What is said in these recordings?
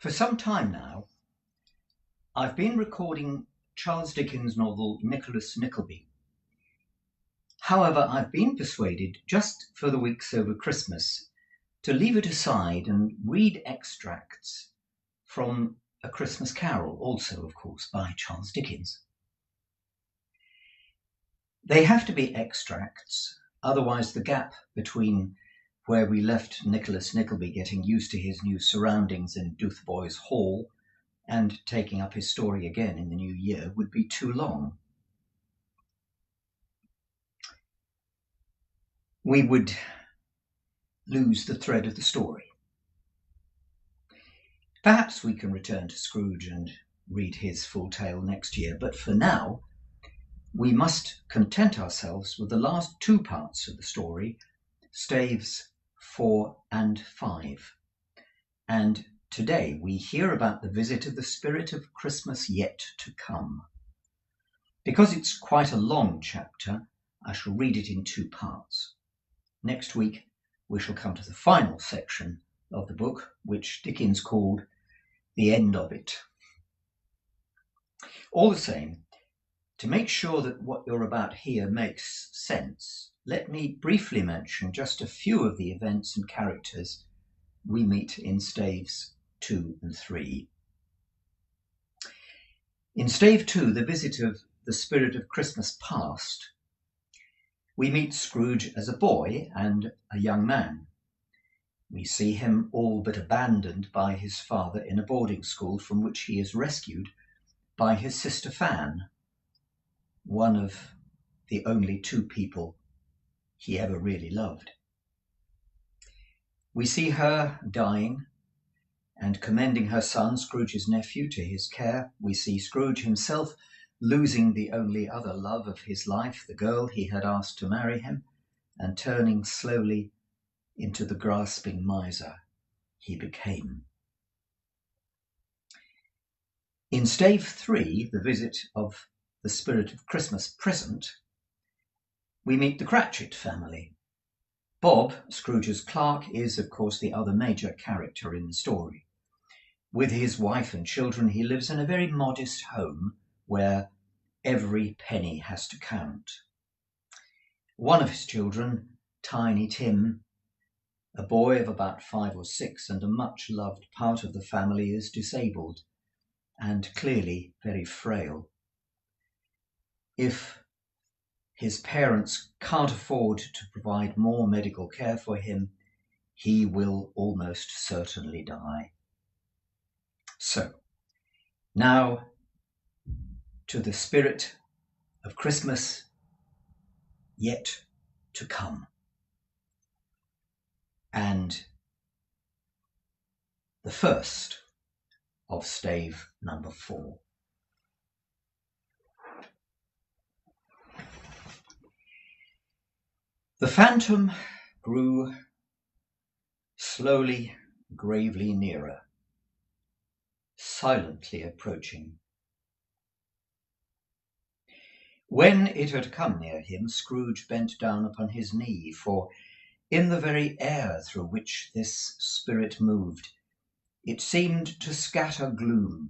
For some time now, I've been recording Charles Dickens' novel Nicholas Nickleby. However, I've been persuaded, just for the weeks over Christmas, to leave it aside and read extracts from A Christmas Carol, also, of course, by Charles Dickens. They have to be extracts, otherwise the gap between where we left Nicholas Nickleby getting used to his new surroundings in Dotheboys Hall and taking up his story again in the new year would be too long. We would lose the thread of the story. Perhaps we can return to Scrooge and read his full tale next year, but for now, we must content ourselves with the last two parts of the story, staves 4 and 5. And today we hear about the visit of the spirit of Christmas yet to come. Because it's quite a long chapter, I shall read it in two parts. Next week, we shall come to the final section of the book, which Dickens called the end of it. All the same, to make sure that what you're about here makes sense, let me briefly mention just a few of the events and characters we meet in staves 2 and 3. In stave 2, the visit of the spirit of Christmas past, we meet Scrooge as a boy and a young man. We see him all but abandoned by his father in a boarding school from which he is rescued by his sister Fan, one of the only two people he ever really loved. We see her dying and commending her son, Scrooge's nephew, to his care. We see Scrooge himself losing the only other love of his life, the girl he had asked to marry him, and turning slowly into the grasping miser he became. In stave 3, the visit of the spirit of Christmas present, we meet the Cratchit family. Bob, Scrooge's clerk, is, of course, the other major character in the story. With his wife and children, he lives in a very modest home where every penny has to count. One of his children, Tiny Tim, a boy of about 5 or 6 and a much-loved part of the family, is disabled and clearly very frail. If his parents can't afford to provide more medical care for him, he will almost certainly die. So, now to the spirit of Christmas yet to come, and the first of stave number 4. The phantom grew slowly, gravely nearer, silently approaching. When it had come near him, Scrooge bent down upon his knee, for in the very air through which this spirit moved, it seemed to scatter gloom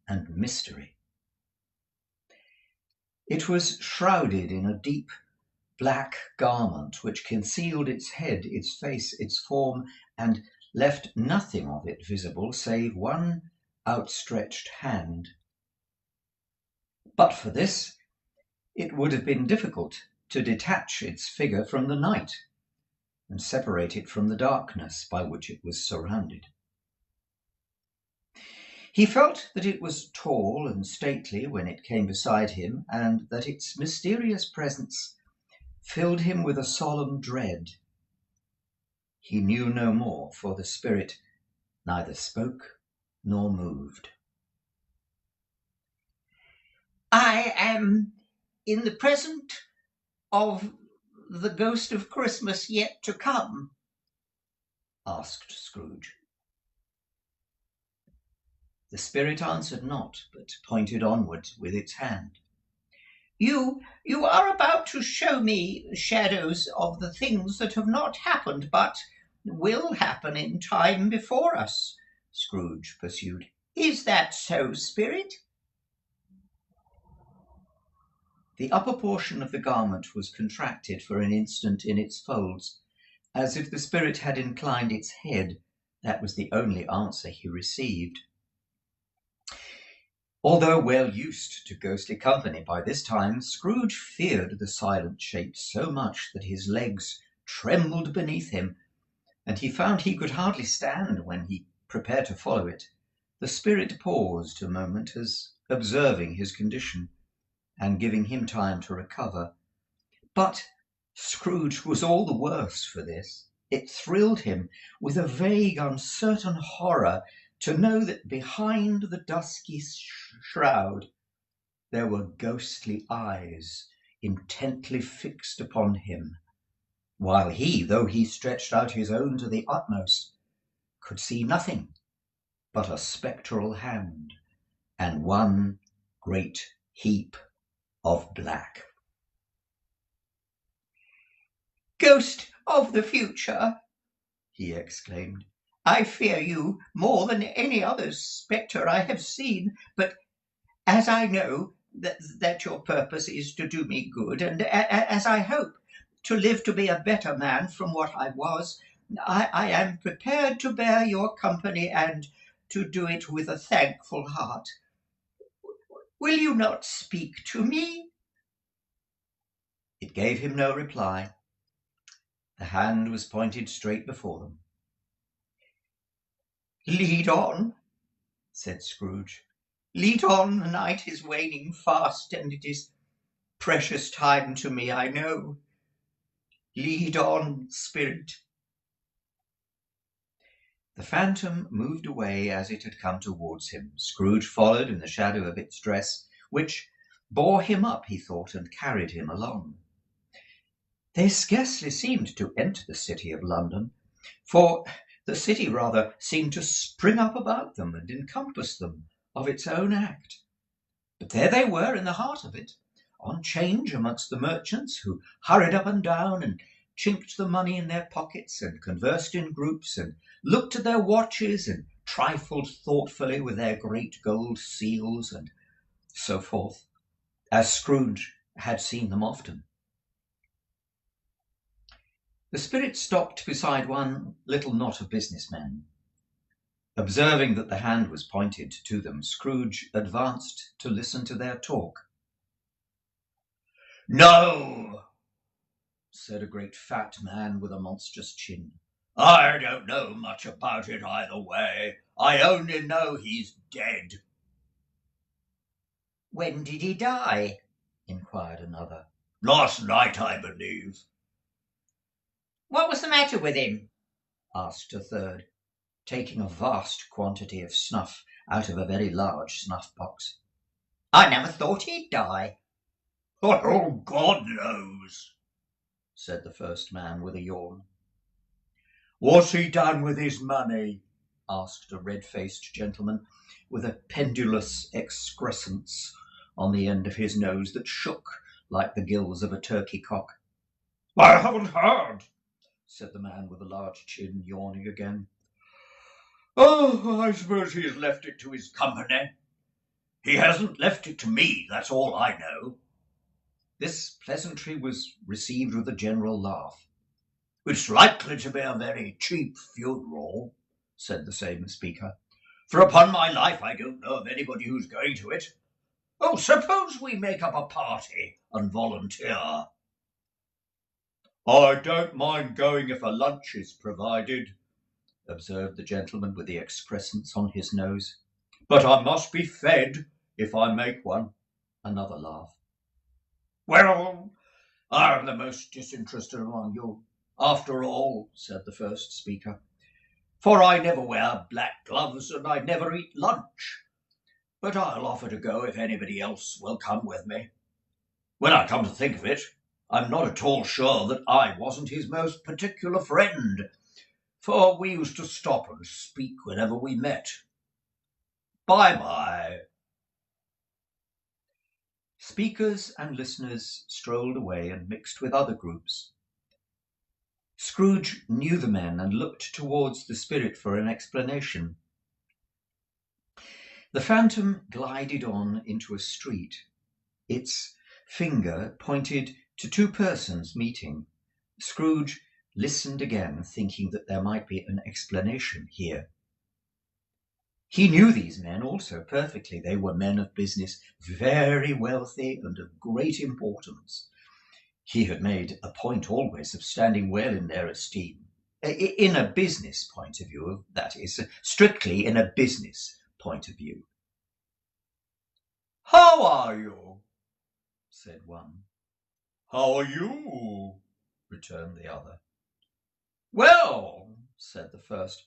and mystery. It was shrouded in a deep black garment which concealed its head, its face, its form, and left nothing of it visible save one outstretched hand. But for this, it would have been difficult to detach its figure from the night and separate it from the darkness by which it was surrounded. He felt that it was tall and stately when it came beside him, and that its mysterious presence filled him with a solemn dread. He knew no more, for the spirit neither spoke nor moved. I am in the present of the ghost of Christmas yet to come? asked Scrooge. The spirit answered not, but pointed onward with its hand. You are about to show me shadows of the things that have not happened, but will happen in time before us. Scrooge pursued. "Is that so, Spirit?" The upper portion of the garment was contracted for an instant in its folds, as if the spirit had inclined its head. That was the only answer he received. Although well used to ghostly company by this time, Scrooge feared the silent shape so much that his legs trembled beneath him, and he found he could hardly stand when he prepared to follow it. The spirit paused a moment, as observing his condition, and giving him time to recover. But Scrooge was all the worse for this. It thrilled him with a vague, uncertain horror to know that behind the dusky shroud there were ghostly eyes intently fixed upon him, while he, though he stretched out his own to the utmost, could see nothing but a spectral hand and one great heap of black. "Ghost of the future," he exclaimed, "I fear you more than any other spectre I have seen, but as I know that your purpose is to do me good, and as I hope to live to be a better man from what I was, I am prepared to bear your company and to do it with a thankful heart. Will you not speak to me?" It gave him no reply. The hand was pointed straight before them. "Lead on," said Scrooge. "Lead on, the night is waning fast, and it is precious time to me, I know. Lead on, Spirit." The phantom moved away as it had come towards him. Scrooge followed in the shadow of its dress, which bore him up, he thought, and carried him along. They scarcely seemed to enter the city of London, for the city rather seemed to spring up about them and encompass them of its own act. But there they were in the heart of it, on 'change amongst the merchants, who hurried up and down and chinked the money in their pockets and conversed in groups and looked at their watches and trifled thoughtfully with their great gold seals and so forth, as Scrooge had seen them often. The spirit stopped beside one little knot of businessmen. Observing that the hand was pointed to them, Scrooge advanced to listen to their talk. "No," said a great fat man with a monstrous chin. "I don't know much about it either way. I only know he's dead." "When did he die?" inquired another. "Last night, I believe." "What was the matter with him?" asked a third, taking a vast quantity of snuff out of a very large snuff-box. "I never thought he'd die." "Oh, God knows," said the first man with a yawn. "What's he done with his money?" asked a red-faced gentleman with a pendulous excrescence on the end of his nose that shook like the gills of a turkey cock. "I haven't heard," said the man with the large chin, yawning again. "Oh, I suppose he's left it to his company. He hasn't left it to me, that's all I know." This pleasantry was received with a general laugh. "It's likely to be a very cheap funeral," said the same speaker. "for upon my life I don't know of anybody who's going to it. Oh, suppose we make up a party and volunteer." "I don't mind going if a lunch is provided," observed the gentleman with the excrescence on his nose. "But I must be fed if I make one." Another laugh. "Well, I'm the most disinterested among you, after all," said the first speaker, "for I never wear black gloves and I never eat lunch. But I'll offer to go if anybody else will come with me. When I come to think of it, I'm not at all sure that I wasn't his most particular friend, for we used to stop and speak whenever we met. Bye-bye." Speakers and listeners strolled away and mixed with other groups. Scrooge knew the men and looked towards the spirit for an explanation. The phantom glided on into a street. Its finger pointed to two persons meeting. Scrooge listened again, thinking that there might be an explanation here. He knew these men also perfectly. They were men of business, very wealthy and of great importance. He had made a point always of standing well in their esteem. In a business point of view, that is, strictly in a business point of view. "How are you?" said one. "How are you?" returned the other. "Well," said the first,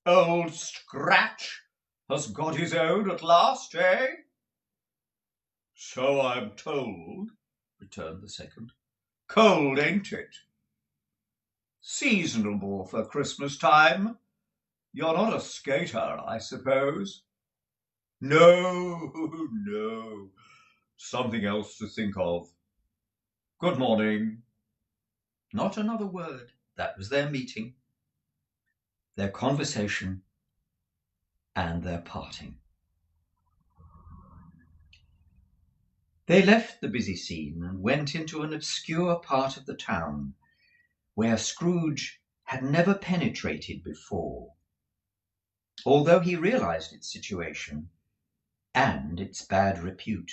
"Old Scratch has got his own at last, eh?" "So I'm told," returned the second. "Cold, ain't it? Seasonable for Christmas time. You're not a skater, I suppose?" "No, no. Something else to think of. Good morning." Not another word. That was their meeting, their conversation, and their parting. They left the busy scene and went into an obscure part of the town where Scrooge had never penetrated before, although he realized its situation and its bad repute.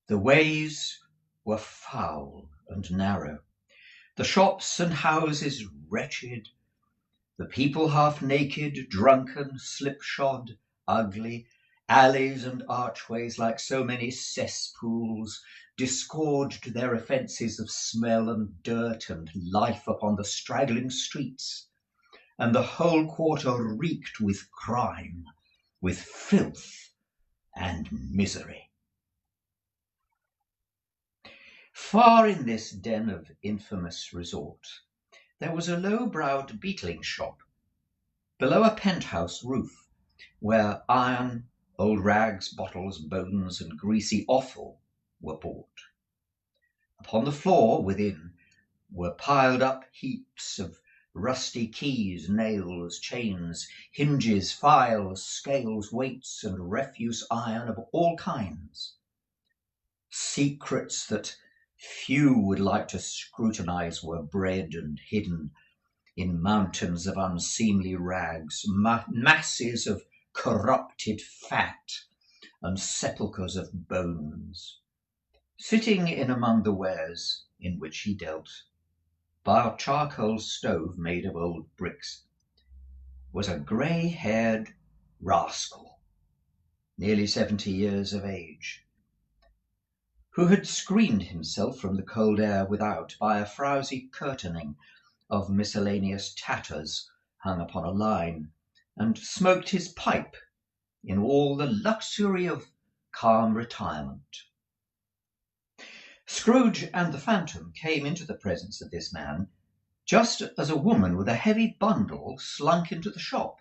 The ways were foul and narrow, the shops and houses wretched, the people half naked, drunken, slipshod, ugly, alleys and archways like so many cesspools disgorged their offences of smell and dirt and life upon the straggling streets, and the whole quarter reeked with crime, with filth and misery. Far in this den of infamous resort, there was a low-browed beetling shop below a penthouse roof, where iron, old rags, bottles, bones, and greasy offal were bought. Upon the floor within were piled up heaps of rusty keys, nails, chains, hinges, files, scales, weights, and refuse iron of all kinds. Secrets that few would like to scrutinize were bred and hidden in mountains of unseemly rags, masses of corrupted fat, and sepulchres of bones. Sitting in among the wares in which he dealt, by a charcoal stove made of old bricks, was a grey-haired rascal, nearly 70 years of age, who had screened himself from the cold air without by a frowsy curtaining of miscellaneous tatters hung upon a line, and smoked his pipe in all the luxury of calm retirement. Scrooge and the phantom came into the presence of this man just as a woman with a heavy bundle slunk into the shop.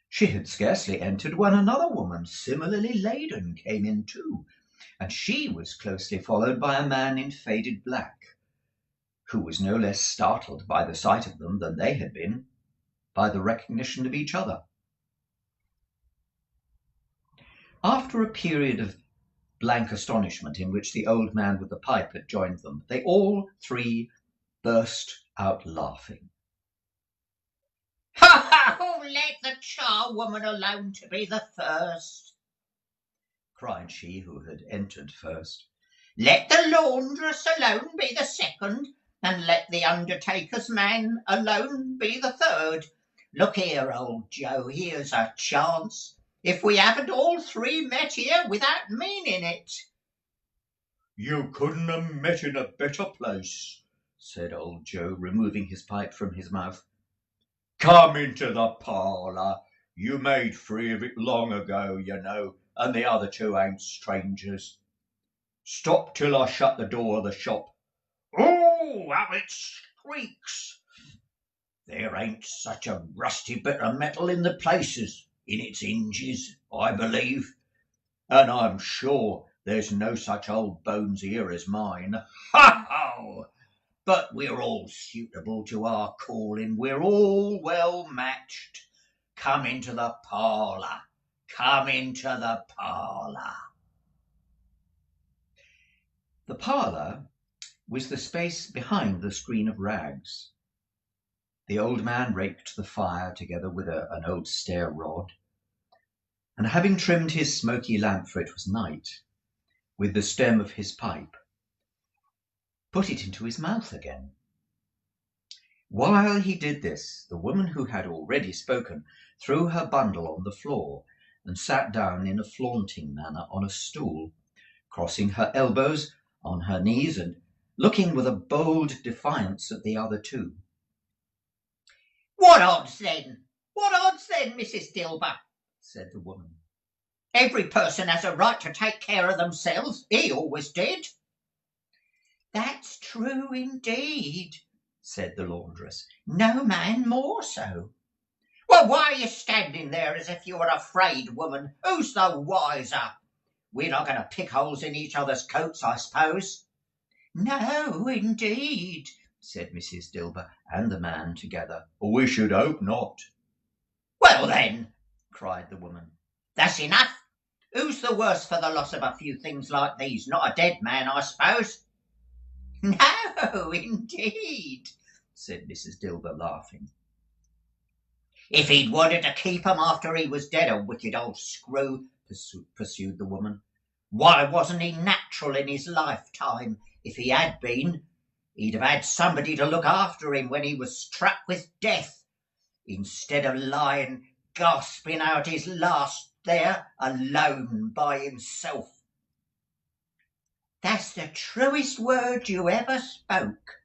She had scarcely entered when another woman, similarly laden, came in too, and she was closely followed by a man in faded black, who was no less startled by the sight of them than they had been by the recognition of each other. After a period of blank astonishment in which the old man with the pipe had joined them, they all three burst out laughing. "Ha ha! Oh, let the charwoman alone to be the first," cried she who had entered first. "Let the laundress alone be the second, and let the undertaker's man alone be the third. Look here, old Joe, here's a chance. If we haven't all three met here without meaning it." "You couldn't have met in a better place," said old Joe, removing his pipe from his mouth. "Come into the parlour. You made free of it long ago, you know, and the other two ain't strangers. Stop till I shut the door of the shop. Oh, how it squeaks! There ain't such a rusty bit of metal in the places, in its hinges, I believe, and I'm sure there's no such old bones here as mine. Ha ha! But we're all suitable to our calling. We're all well matched. Come into the parlour. Come into the parlour. The parlour was the space behind the screen of rags. The old man raked the fire together with an old stair rod, and having trimmed his smoky lamp, for it was night, with the stem of his pipe, put it into his mouth again. While he did this, the woman who had already spoken threw her bundle on the floor and sat down in a flaunting manner on a stool, crossing her elbows on her knees and looking with a bold defiance at the other two. What odds then? What odds then, Mrs. Dilber? Said the woman. Every person has a right to take care of themselves. He always did. That's true indeed, said the laundress. No man more so. Well, why are you standing there as if you were afraid, woman? Who's the wiser? We're not going to pick holes in each other's coats, I suppose. No, indeed, said Mrs. Dilber and the man together. We should hope not. Well then, cried the woman, that's enough. Who's the worse for the loss of a few things like these? Not a dead man, I suppose. No, indeed, said Mrs. Dilber, laughing. If he'd wanted to keep 'em after he was dead, a wicked old screw, pursued the woman. Why wasn't he natural in his lifetime? If he had been, he'd have had somebody to look after him when he was struck with death, instead of lying gasping out his last there alone by himself. That's the truest word you ever spoke,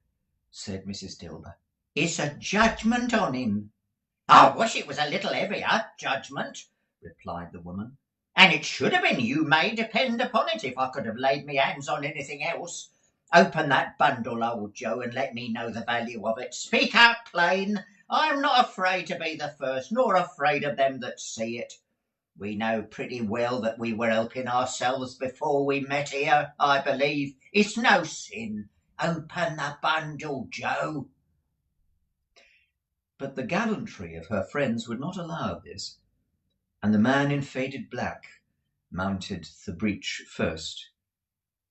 said Mrs. Dilber. It's a judgment on him. I wish it was a little heavier, judgment, replied the woman. And it should have been, you may depend upon it, if I could have laid me hands on anything else. Open that bundle, old Joe, and let me know the value of it. Speak out plain. I'm not afraid to be the first, nor afraid of them that see it. We know pretty well that we were helping ourselves before we met here, I believe. It's no sin. Open the bundle, Joe. But the gallantry of her friends would not allow this, and the man in faded black mounted the breach first,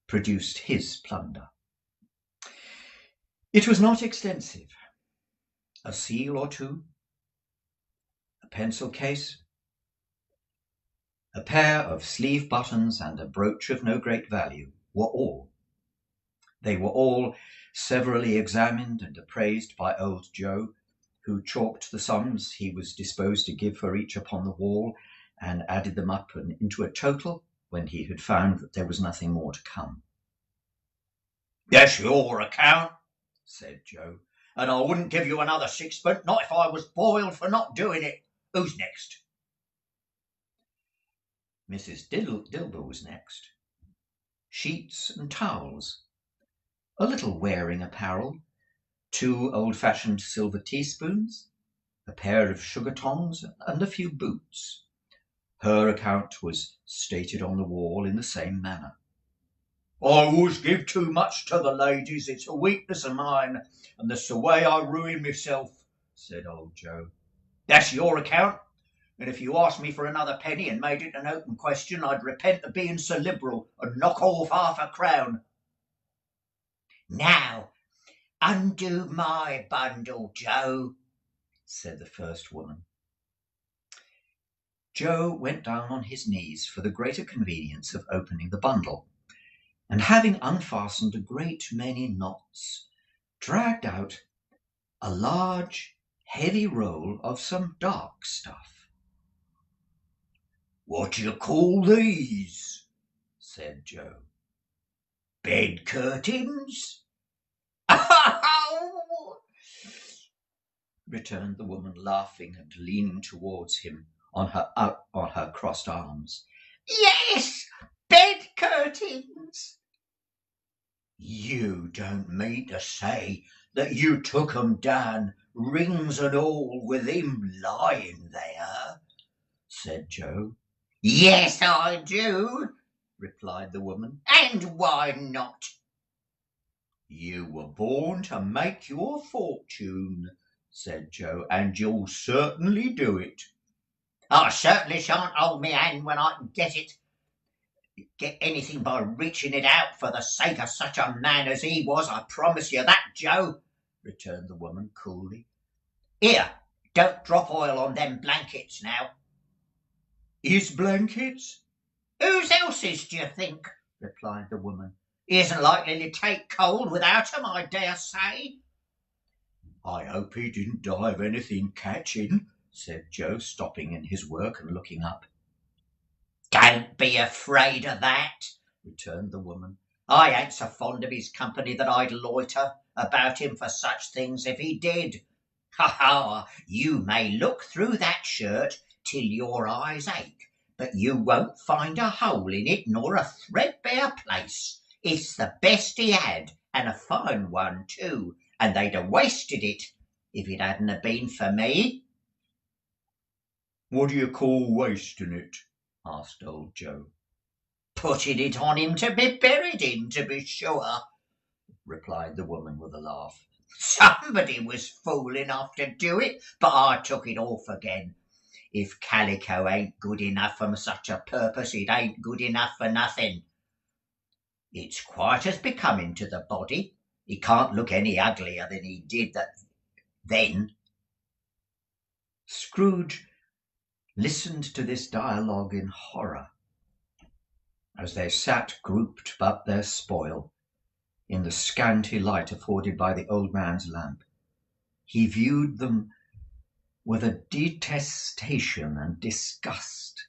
produced his plunder. It was not extensive. A seal or two, a pencil case, a pair of sleeve buttons, and a brooch of no great value were all. They were all severally examined and appraised by old Joe, who chalked the sums he was disposed to give for each upon the wall, and added them up into a total when he had found that there was nothing more to come. That's your account, said Joe, and I wouldn't give you another sixpence, not if I was boiled for not doing it. Who's next? Mrs. Dilber was next. Sheets and towels, a little wearing apparel, 2 old-fashioned silver teaspoons, a pair of sugar tongs, and a few boots. Her account was stated on the wall in the same manner. I always give too much to the ladies. It's a weakness of mine, and that's the way I ruin myself, said old Joe. That's your account, and if you asked me for another penny and made it an open question, I'd repent of being so liberal and knock off half a crown. Now, undo my bundle, Joe, said the first woman. Joe went down on his knees for the greater convenience of opening the bundle, and having unfastened a great many knots, dragged out a large, heavy roll of some dark stuff. What do you call these? Said Joe. Bed curtains? Returned the woman, laughing and leaning towards him on her crossed arms. Yes, bed curtains. You don't mean to say that you took 'em down, rings and all, with him lying there? Said Joe. Yes, I do, replied the woman. And why not? You were born to make your fortune, said Joe, and you'll certainly do it. I certainly shan't hold me hand when I can get anything by reaching it out for the sake of such a man as he was, I promise you that, Joe, returned the woman coolly. Here, don't drop oil on them blankets now. His blankets? Whose else's, do you think? Replied the woman. He isn't likely to take cold without 'em, I dare say. I hope he didn't die of anything catching, said Joe, stopping in his work and looking up. Don't be afraid of that, returned the woman. I ain't so fond of his company that I'd loiter about him for such things if he did. Ha ha! You may look through that shirt till your eyes ache, but you won't find a hole in it nor a threadbare place. It's the best he had, and a fine one too, and they'd have wasted it if it hadn't have been for me. What do you call wasting it? Asked old Joe. Putting it on him to be buried in, to be sure, replied the woman with a laugh. Somebody was fool enough to do it, but I took it off again. If calico ain't good enough for such a purpose, it ain't good enough for nothing. It's quite as becoming to the body. He can't look any uglier than he did then. Scrooge listened to this dialogue in horror, as they sat grouped about their spoil, in the scanty light afforded by the old man's lamp. He viewed them with a detestation and disgust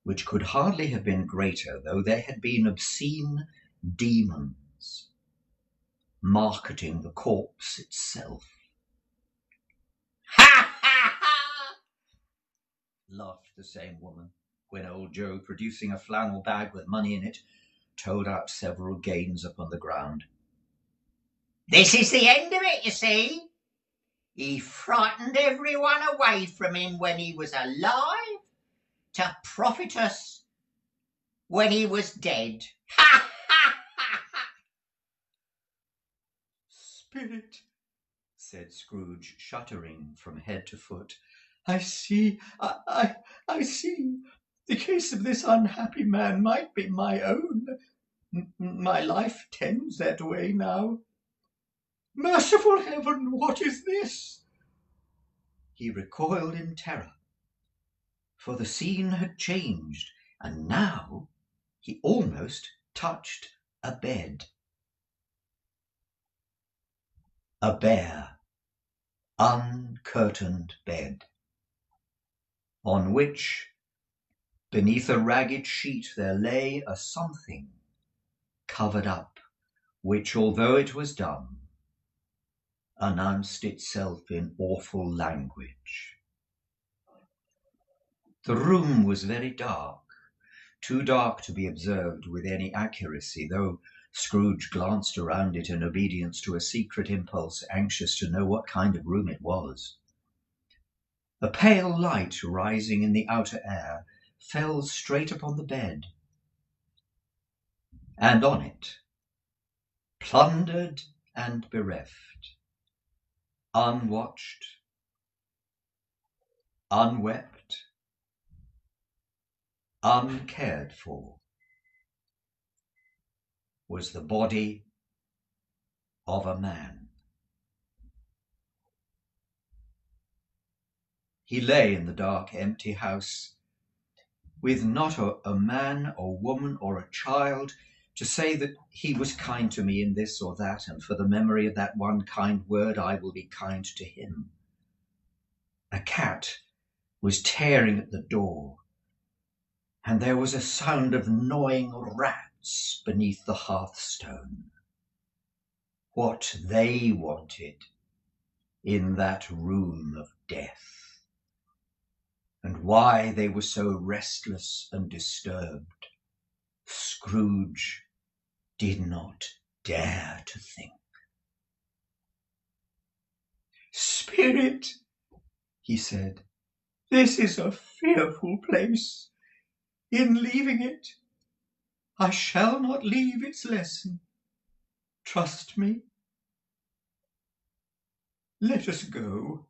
which could hardly have been greater, though they had been obscene demons marketing the corpse itself. Ha ha ha! Laughed the same woman, when old Joe, producing a flannel bag with money in it, told out several gains upon the ground. This is the end of it, you see. He frightened everyone away from him when he was alive, to profit us when he was dead. Ha ha ha ha! Spirit, said Scrooge, shuddering from head to foot, I see. I see. The case of this unhappy man might be my own. My life tends that way now. Merciful heaven, what is this? He recoiled in terror, for the scene had changed, and now he almost touched a bed. A bare, uncurtained bed, on which, beneath a ragged sheet, there lay a something covered up, which, although it was dumb, announced itself in awful language. The room was very dark, too dark to be observed with any accuracy, though Scrooge glanced around it in obedience to a secret impulse, anxious to know what kind of room it was. A pale light rising in the outer air fell straight upon the bed, and on it, plundered and bereft, unwatched, unwept, uncared for, was the body of a man. He lay in the dark, empty house, with not a man or woman or a child to say that he was kind to me in this or that, and for the memory of that one kind word I will be kind to him. A cat was tearing at the door, and there was a sound of gnawing rats beneath the hearthstone. What they wanted in that room of death, and why they were so restless and disturbed, Scrooge did not dare to think. Spirit, he said, this is a fearful place. In leaving it, I shall not leave its lesson. Trust me. Let us go.